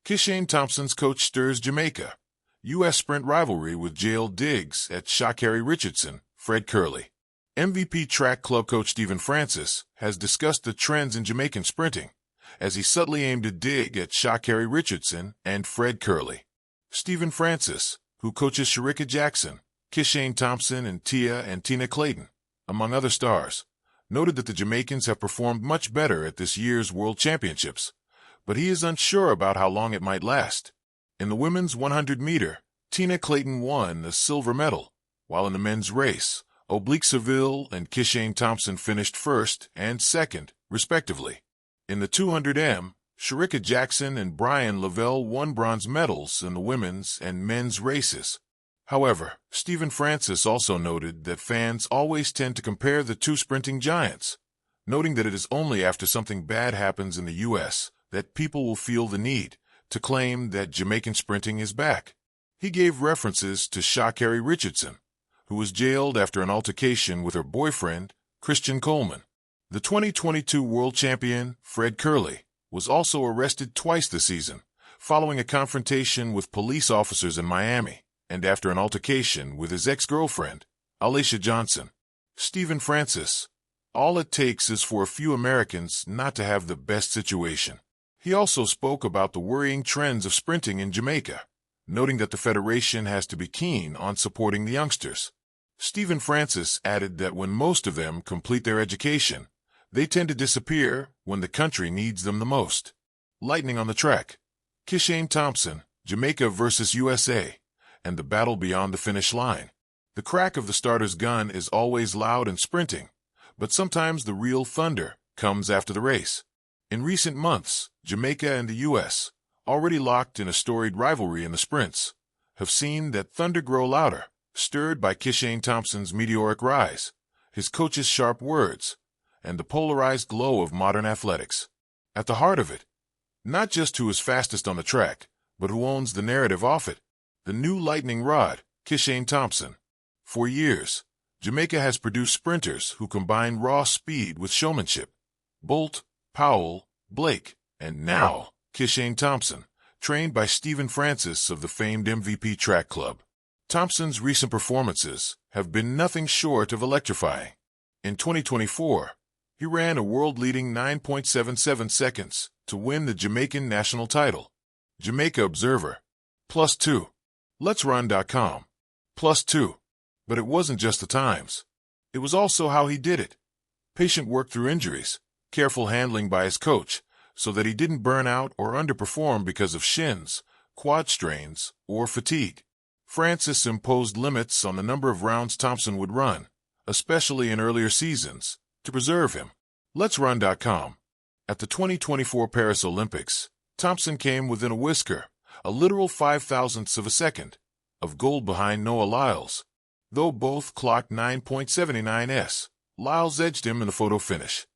Kishane Thompson's coach stirs Jamaica. U.S. sprint rivalry with jailed digs at Sha'Carri Richardson, Fred Kerley. MVP track club coach Stephen Francis has discussed the trends in Jamaican sprinting as he subtly aimed a dig at Sha'Carri Richardson and Fred Kerley. Stephen Francis, who coaches Shericka Jackson, Kishane Thompson, and Tina Clayton, among other stars, noted that the Jamaicans have performed much better at this year's World Championships, but he is unsure about how long it might last. In the women's 100-meter, Tina Clayton won the silver medal, while in the men's race, Seville and Kishane Thompson finished first and second, respectively. In the 200m, Shericka Jackson and Brian Lavelle won bronze medals in the women's and men's races. However, Stephen Francis also noted that fans always tend to compare the two sprinting giants, noting that it is only after something bad happens in the U.S. that people will feel the need to claim that Jamaican sprinting is back. He gave references to Sha'Carri Richardson, who was jailed after an altercation with her boyfriend, Christian Coleman. The 2022 world champion, Fred Kerley, was also arrested twice this season, following a confrontation with police officers in Miami, and after an altercation with his ex-girlfriend, Alicia Johnson. Stephen Francis: all it takes is for a few Americans not to have the best situation. He also spoke about the worrying trends of sprinting in Jamaica, noting that the federation has to be keen on supporting the youngsters. Stephen Francis added that when most of them complete their education, they tend to disappear when the country needs them the most. Lightning on the track. Kishane Thompson, Jamaica versus USA, and the battle beyond the finish line. The crack of the starter's gun is always loud and sprinting, but sometimes the real thunder comes after the race. In recent months, Jamaica and the U.S., already locked in a storied rivalry in the sprints, have seen that thunder grow louder, stirred by Kishane Thompson's meteoric rise, his coach's sharp words, and the polarized glow of modern athletics. At the heart of it, not just who is fastest on the track, but who owns the narrative off it, the new lightning rod, Kishane Thompson. For years, Jamaica has produced sprinters who combine raw speed with showmanship. Bolt, Powell, Blake, and now Kishane Thompson, trained by Stephen Francis of the famed MVP Track Club. Thompson's recent performances have been nothing short of electrifying. In 2024, he ran a world-leading 9.77 seconds to win the Jamaican national title. Jamaica Observer. +2. Let'sRun.com. +2. But it wasn't just the times. It was also how he did it. Patient work through injuries, careful handling by his coach, so that he didn't burn out or underperform because of shins, quad strains, or fatigue. Francis imposed limits on the number of rounds Thompson would run, especially in earlier seasons, to preserve him. Let'sRun.com. At the 2024 Paris Olympics, Thompson came within a whisker, a literal 0.005 of a second, of gold behind Noah Lyles. Though both clocked 9.79s, Lyles edged him in the photo finish.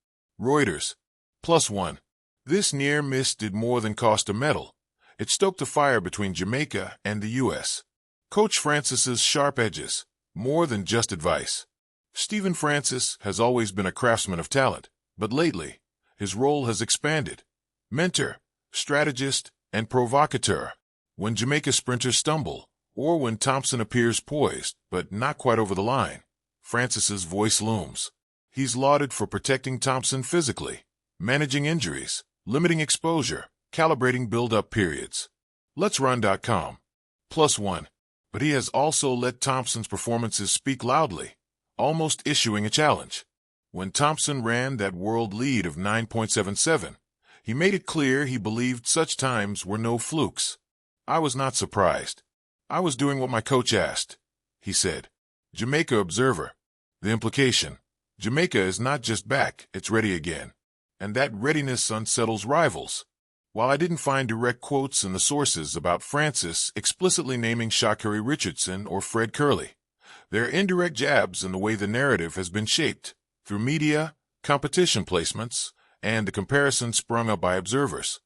Reuters. +1. This near miss did more than cost a medal. It stoked a fire between Jamaica and the U.S. Coach Francis's sharp edges, more than just advice. Stephen Francis has always been a craftsman of talent, but lately, his role has expanded. Mentor, strategist, and provocateur. When Jamaica sprinters stumble, or when Thompson appears poised, but not quite over the line, Francis's voice looms. He's lauded for protecting Thompson physically, managing injuries, limiting exposure, calibrating build-up periods. Let'sRun.com. +1. But he has also let Thompson's performances speak loudly, almost issuing a challenge. When Thompson ran that world lead of 9.77, he made it clear he believed such times were no flukes. I was not surprised. I was doing what my coach asked, he said. Jamaica Observer. The implication: Jamaica is not just back, it's ready again. And that readiness unsettles rivals. While I didn't find direct quotes in the sources about Francis explicitly naming Sha'Carri Richardson or Fred Kerley, there are indirect jabs in the way the narrative has been shaped, through media, competition placements, and the comparison sprung up by observers.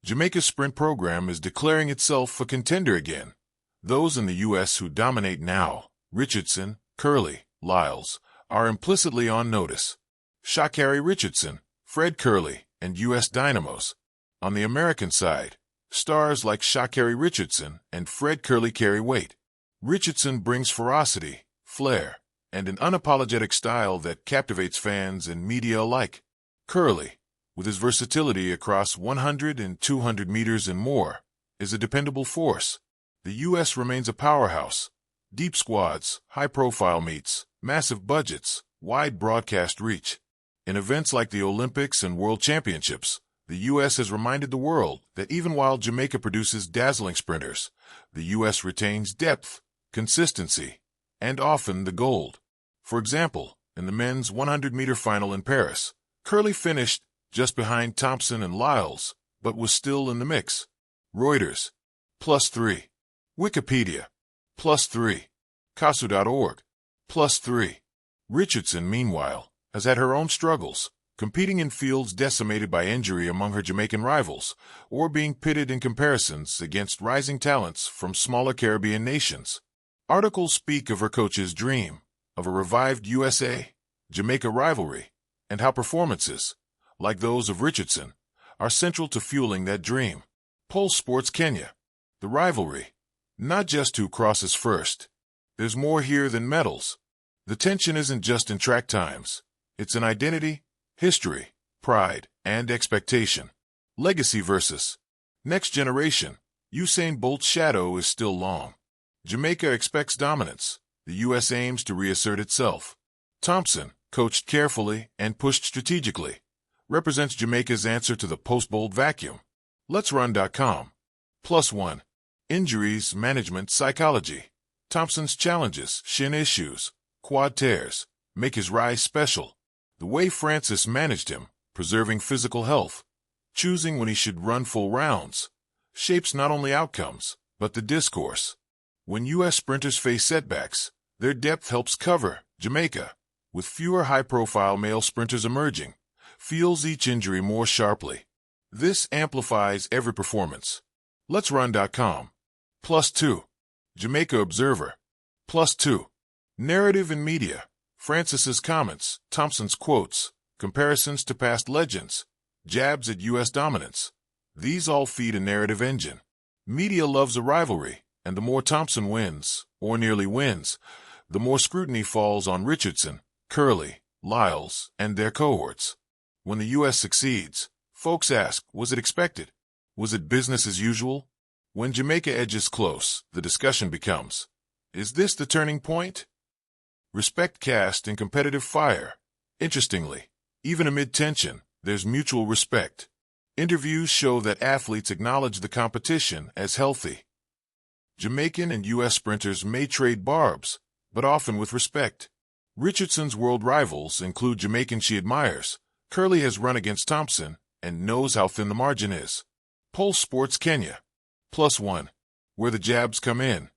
Jamaica's sprint program is declaring itself a contender again. Those in the U.S. who dominate now, Richardson, Kerley, Lyles, are implicitly on notice. Sha'Carri Richardson, Fred Kerley, and U.S. Dynamos. On the American side, Stars like Sha'Carri Richardson and Fred Kerley carry weight. Richardson brings ferocity, flair, and an unapologetic style that captivates fans and media alike. Kerley, with his versatility across 100 and 200 meters and more, is a dependable force. The U.S. remains a powerhouse. Deep squads, high-profile meets, massive budgets, wide broadcast reach. In events like the Olympics and World Championships, the U.S. has reminded the world that even while Jamaica produces dazzling sprinters, the U.S. retains depth, consistency, and often the gold. For example, in the men's 100-meter final in Paris, Kerley finished just behind Thompson and Lyles, but was still in the mix. Reuters, +3. Wikipedia, +3. Kasu.org, +3. Richardson, meanwhile, has had her own struggles, competing in fields decimated by injury among her Jamaican rivals, or being pitted in comparisons against rising talents from smaller Caribbean nations. Articles speak of her coach's dream, of a revived USA-Jamaica rivalry, and how performances, like those of Richardson, are central to fueling that dream. Pulse Sports Kenya. The rivalry. Not just who crosses first. There's more here than medals. The tension isn't just in track times. It's in identity, history, pride, and expectation. Legacy versus next generation. Usain Bolt's shadow is still long. Jamaica expects dominance. The U.S. aims to reassert itself. Thompson, coached carefully and pushed strategically, represents Jamaica's answer to the post-Bolt vacuum. Let'sRun.com. +1. Injuries, management, psychology. Thompson's challenges, shin issues, quad tears, make his rise special. The way Francis managed him, preserving physical health, choosing when he should run full rounds, shapes not only outcomes, but the discourse. When U.S. sprinters face setbacks, their depth helps cover. Jamaica, with fewer high-profile male sprinters emerging, feels each injury more sharply. This amplifies every performance. Let'sRun.com. +2. Jamaica Observer. +2. Narrative and media. Francis's comments, Thompson's quotes, comparisons to past legends, jabs at U.S. dominance. These all feed a narrative engine. Media loves a rivalry, and the more Thompson wins, or nearly wins, the more scrutiny falls on Richardson, Kerley, Lyles, and their cohorts. When the U.S. succeeds, folks ask, was it expected? Was it business as usual? When Jamaica edges close, the discussion becomes, is this the turning point? Respect cast in competitive fire. Interestingly, even amid tension, there's mutual respect. Interviews show that athletes acknowledge the competition as healthy. Jamaican and U.S. sprinters may trade barbs, but often with respect. Richardson's world rivals include Jamaicans she admires. Kerley has run against Thompson and knows how thin the margin is. Pulse Sports Kenya. +1. Where the jabs come in.